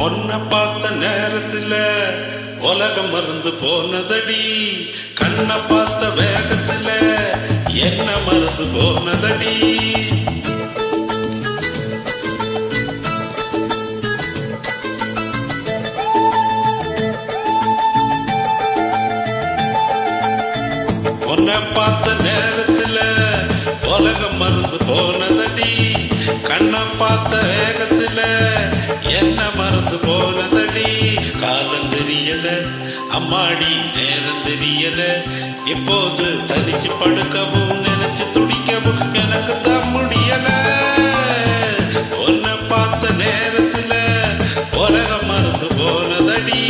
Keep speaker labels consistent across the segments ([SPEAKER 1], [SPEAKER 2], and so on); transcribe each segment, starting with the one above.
[SPEAKER 1] உன்னை பார்த்த நேரத்துல உலகம் மறந்து போனதடி, கண்ணை பார்த்த வேகத்துல என்ன மறந்து போனதடி. உன்னை பார்த்த நேரத்துல உலகம் மறந்து போனதடி, கண்ணை பார்த்த வேகத்துல என்ன மறந்து போனதடி. காலம் தெரியல அம்மாடி, நேரம் தெரியல, இப்போது தனிச்சு படுக்கவும் நினைச்சு துடிக்கவும் எனக்கு தான் முடியல. உன்னை பார்த்த நேரத்துல உலகம் மறந்து போனதடி.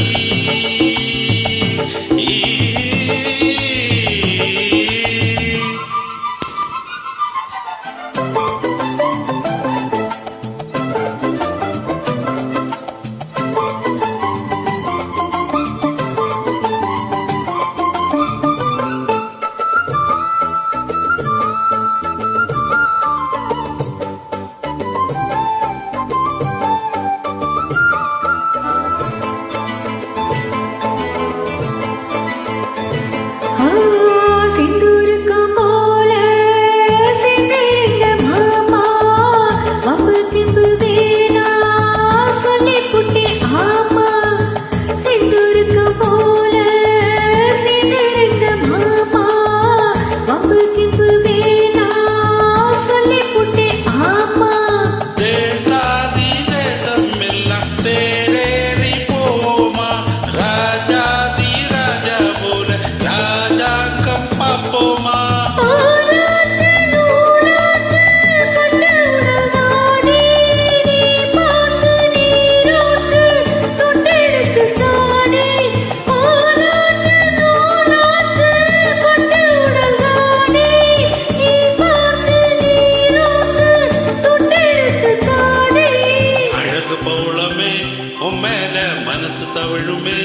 [SPEAKER 1] மனசு தவழுமே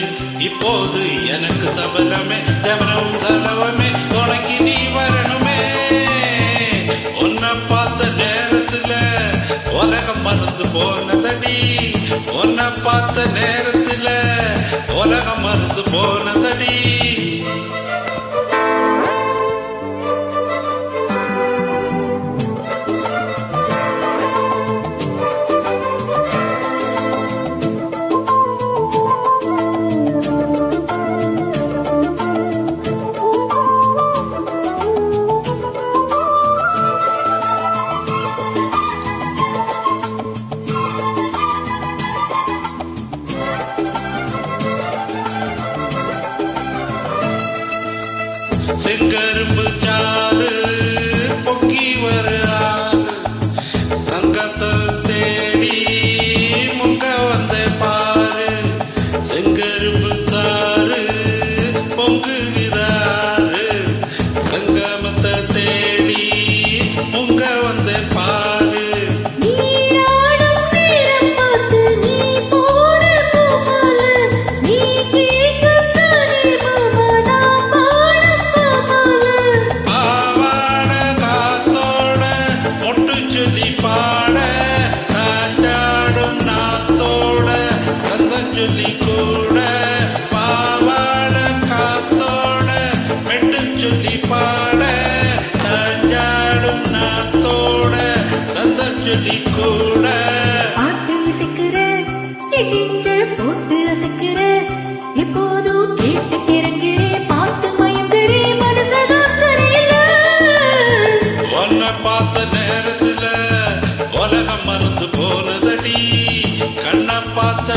[SPEAKER 1] இப்போது எனக்கு சபலமே, தவறம் செலவமே தொடங்கி நீ வரணுமே. உன்னை பார்த்த நேரத்துல உலகம் மறந்து போனதடி, உன்னை பார்த்த நேரத்துல உலகம் மறந்து போனதடி. செங்கரும்பு சாறு பொங்கி வராது, சங்கத்தை தேடி முங்க வந்த பாரு. செங்கரும்பு சாறு பொங்குகிறாரு, சங்கமத்தை தேடி முங்க வந்த பாரு. பார்த்த நேரத்துல உலகம் மறந்து போனதடி, கண்ணை பார்த்த